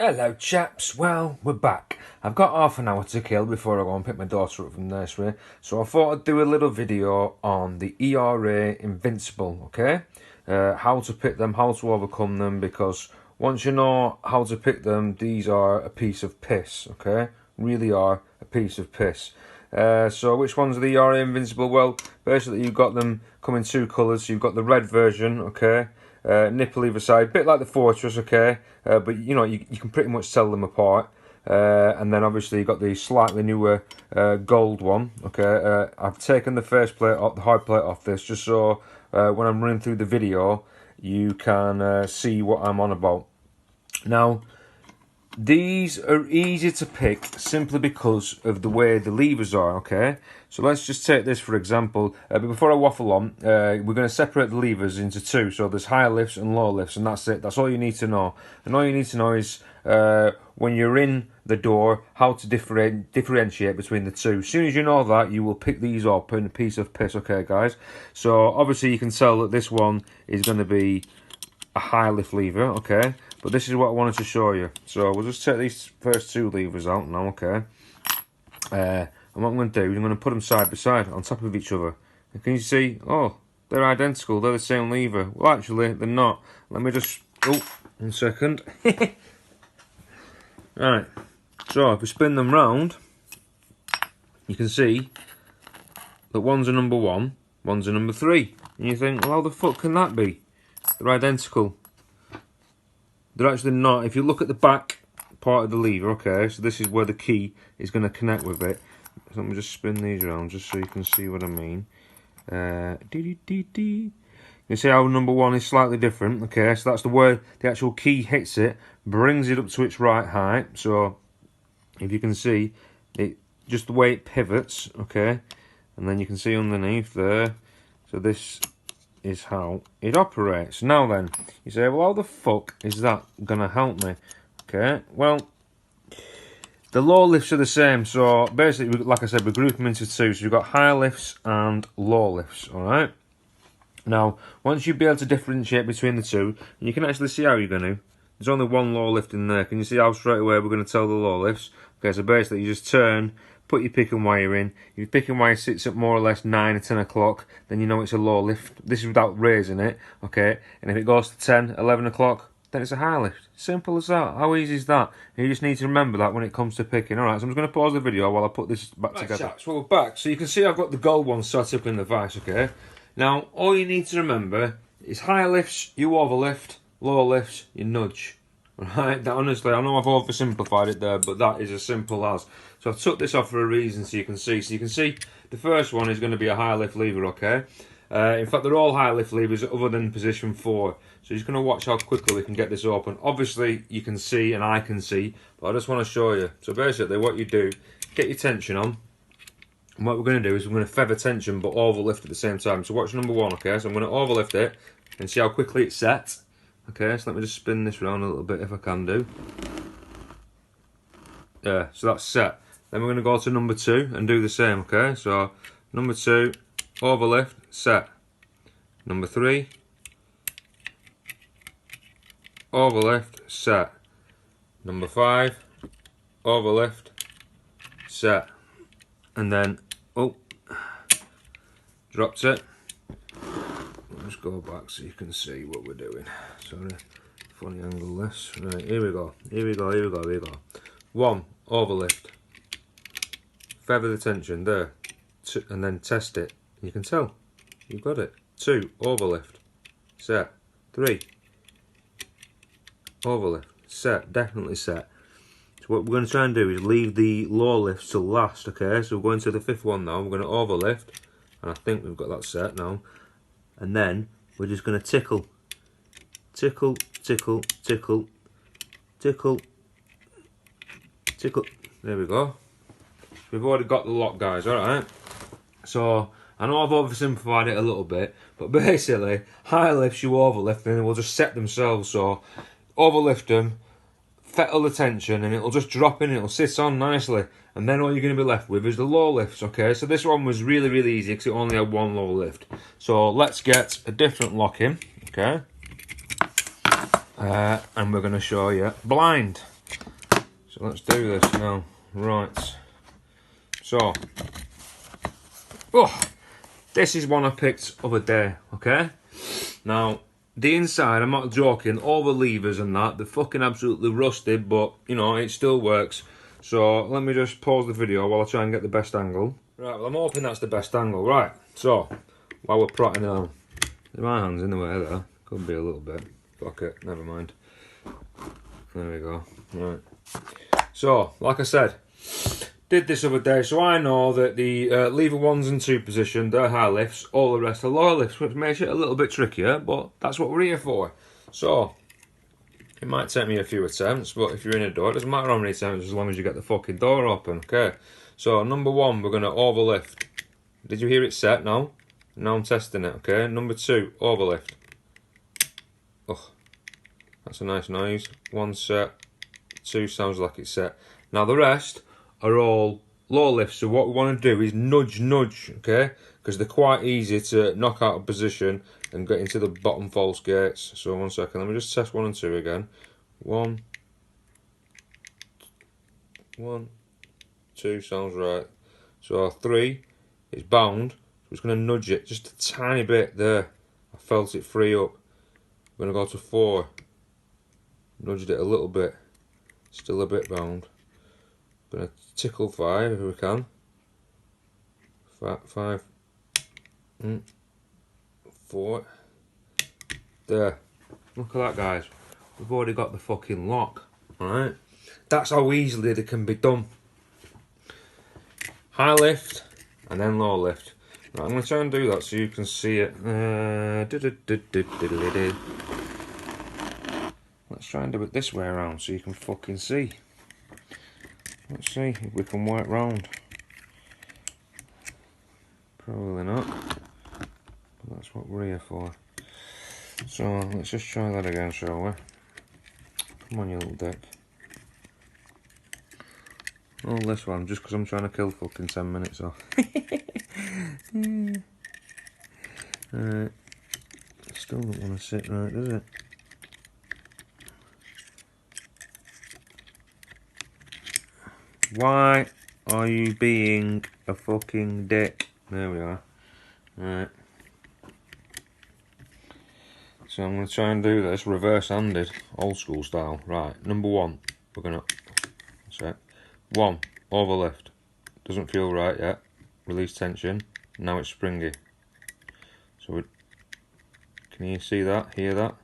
Hello chaps, well we're back. I've got half an hour to kill before I go and pick my daughter up from nursery, so I thought I'd do a little video on the ERA Invincible, okay? How to pick them, how to overcome them, because once you know how to pick them, these are a piece of piss, okay? Really are a piece of piss. So which ones are the ERA Invincible? Well, basically you've got them come in two colours. So you've got the red version, okay? Nipple either side, bit like the Fortress, okay, but you know you can pretty much tell them apart. And then obviously you've got the slightly newer gold one, okay. I've taken the first plate off, the hard plate off this, just so when I'm running through the video you can see what I'm on about. Now, these are easy to pick simply because of the way the levers are, okay? So let's just take this for example. But before I waffle on, we're going to separate the levers into two. So there's high lifts and low lifts, and that's it. That's all you need to know. And all you need to know is when you're in the door, how to differentiate between the two. As soon as you know that, you will pick these up in a piece of piss, okay, guys? So obviously you can tell that this one is going to be a high lift lever, okay? But this is what I wanted to show you. So we'll just take these first two levers out now, okay? And what I'm going to do is I'm going to put them side by side on top of each other. And can you see? Oh, they're identical. They're the same lever. Well, actually, they're not. Let me just... Oh, 1 second. Right. So if we spin them round, you can see that one's a number 1, one's a number 3. And you think, well, how the fuck can that be? They're identical. They're actually not. If you look at the back part of the lever, okay, so this is where the key is going to connect with it. So let me just spin these around just so you can see what I mean. You see how number 1 is slightly different, okay, so that's the where the actual key hits it, brings it up to its right height. So if you can see, it just the way it pivots, okay, and then you can see underneath there, so this is how it operates. Now then, you say, well, how the fuck is that gonna help me? Okay, well, the low lifts are the same. So basically, like I said, we group them into two. So you've got high lifts and low lifts, all right? Now, once you be able to differentiate between the two, you can actually see how you're going to. There's only one low lift in there. Can you see how straight away we're going to tell the low lifts? Okay, so basically you just turn, put your picking wire in. If your picking wire sits at more or less 9 or 10 o'clock, then you know it's a low lift. This is without raising it, okay? And if it goes to 10, 11 o'clock, then it's a high lift. Simple as that. How easy is that? And you just need to remember that when it comes to picking. Alright, so I'm just going to pause the video while I put this back together. Chaps, well, we're back. So you can see I've got the gold one set up in the vise, okay? Now, all you need to remember is high lifts, you overlift, low lifts, you nudge. Right? That, honestly, I know I've oversimplified it there, but that is as simple as. So I've took this off for a reason so you can see. So you can see the first one is going to be a high lift lever, okay? In fact, they're all high lift levers other than position 4. So you're just going to watch how quickly we can get this open. Obviously, you can see and I can see, but I just want to show you. So basically, what you do, get your tension on. And what we're going to do is we're going to feather tension but overlift at the same time. So watch number 1, okay? So I'm going to overlift it and see how quickly it's set. Okay, so let me just spin this around a little bit if I can do. Yeah, so that's set. Then we're going to go to number 2 and do the same, okay? So number 2, overlift, set. Number 3, overlift, set. Number 5, overlift, set. And then, oh, dropped it. Let's go back so you can see what we're doing. Sorry, funny angle this. Right, here we go. Here we go. Here we go. Here we go. 1, overlift. Feather the tension there, and then test it. You can tell you've got it. 2, overlift. Set. 3, overlift. Set. Definitely set. So what we're going to try and do is leave the low lifts till last. Okay, so we're going to the 5th one now. We're going to overlift, and I think we've got that set now. And then we're just going to tickle, tickle, tickle, tickle, tickle, tickle. There we go. We've already got the lock, guys, alright? So, I know I've oversimplified it a little bit, but basically, high lifts you overlift and they will just set themselves. So, overlift them, fettle the tension, and it'll just drop in, it'll sit on nicely. And then all you're going to be left with is the low lifts, okay? So this one was really, really easy because it only had one low lift. So let's get a different lock in, okay? And we're going to show you blind. So let's do this now. Right. So, oh, this is one I picked other day, okay? Now, the inside, I'm not joking, all the levers and that, they're fucking absolutely rusted, but, you know, it still works. So, let me just pause the video while I try and get the best angle. Right, well, I'm hoping that's the best angle. Right, so, while we're prodding on, my hand's in the way there. Could be a little bit. Fuck it, never mind. There we go. Right. So, like I said, did this other day, so I know that the lever 1s and 2 position, they're high lifts, all the rest are low lifts, which makes it a little bit trickier, but that's what we're here for. So, it might take me a few attempts, but if you're in a door, it doesn't matter how many attempts, as long as you get the fucking door open, okay? So, number 1, we're going to overlift. Did you hear it set now? Now I'm testing it, okay? Number 2, overlift. Oh, that's a nice noise. 1 set, 2 sounds like it's set. Now the rest are all low lifts, so what we want to do is nudge, okay? Because they're quite easy to knock out of position and get into the bottom false gates. So 1 second, let me just test 1 and 2 again. 1, 2 sounds right. So 3 is bound, so I'm just going to nudge it just a tiny bit there. I felt it free up. I'm going to go to 4, nudged it a little bit, still a bit bound. I'm going to tickle 5 if we can. 5, 4. There. Look at that, guys. We've already got the fucking lock. Alright? That's how easily they can be done. High lift and then low lift. Right, I'm going to try and do that so you can see it. Let's try and do it this way around so you can fucking see. Let's see if we can work round. Probably not. But that's what we're here for. So let's just try that again, shall we? Come on, you little dick. Oh, this one, just because I'm trying to kill fucking 10 minutes off. Still don't want to sit right, does it? Why are you being a fucking dick? There we are. Right. So I'm going to try and do this reverse-handed, old school style. Right, number 1, we're going to... That's it. 1, overlift. Doesn't feel right yet. Release tension. Now it's springy. So can you see that? Hear that?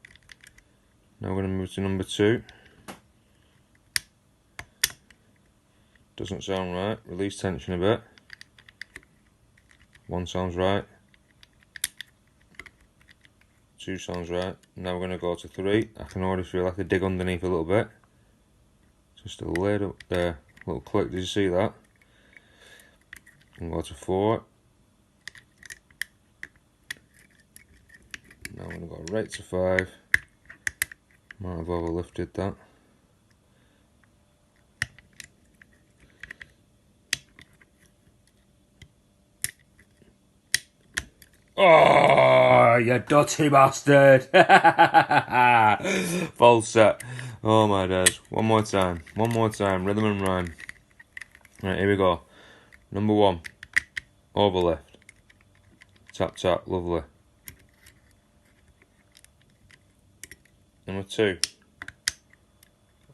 Now we're going to move to number 2. Doesn't sound right. Release tension a bit. 1 sounds right. 2 sounds right. Now we're going to go to 3. I can already feel like I dig underneath a little bit. Just a little there. Little click. Did you see that? And go to 4. Now I'm going to go right to 5. Might have overlifted that. Oh, you dirty bastard! False set. Oh my days. One more time. Rhythm and rhyme. Right, here we go. Number 1. Overlift. Tap, tap. Lovely. Number 2.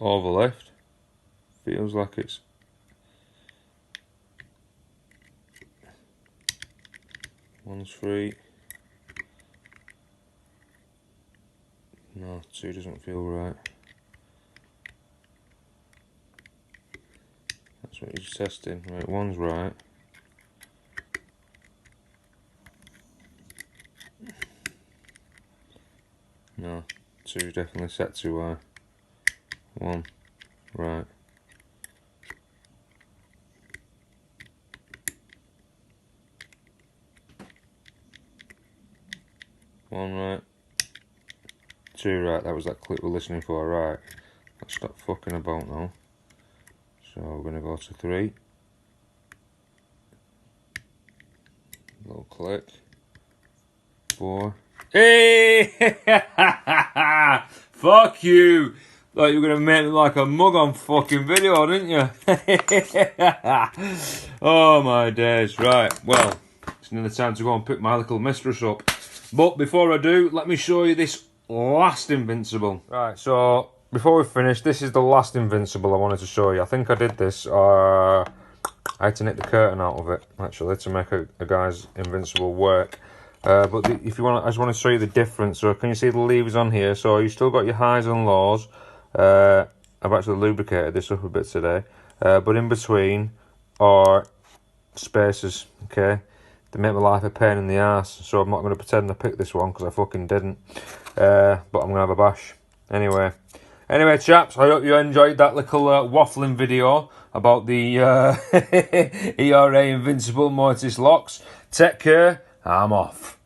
Overlift. Feels like it's... One's 3. No, 2 doesn't feel right. That's what he's testing. Right, 1's right. No, 2 definitely set too high. 1, right. One right. 2 right, that was that clip we're listening for, right. Let's stop fucking about now. So we're going to go to 3. Little click. 4. Hey! Fuck you! Thought you were going to make me like a mug on fucking video, didn't you? Oh my days. Right, well, it's nearly time to go and pick my little mistress up. But before I do, let me show you this last Invincible. Right, so before we finish, this is the last Invincible I wanted to show you. I think I did this, I had to knit the curtain out of it, actually, to make a guy's Invincible work. But if you want, I just want to show you the difference. So can you see the levers on here? So you still got your highs and lows. I've actually lubricated this up a bit today. But in between are spaces, okay? They make my life a pain in the ass, so I'm not going to pretend I picked this one because I fucking didn't. But I'm going to have a bash. Anyway, chaps, I hope you enjoyed that little waffling video about the ERA Invincible mortice locks. Take care, I'm off.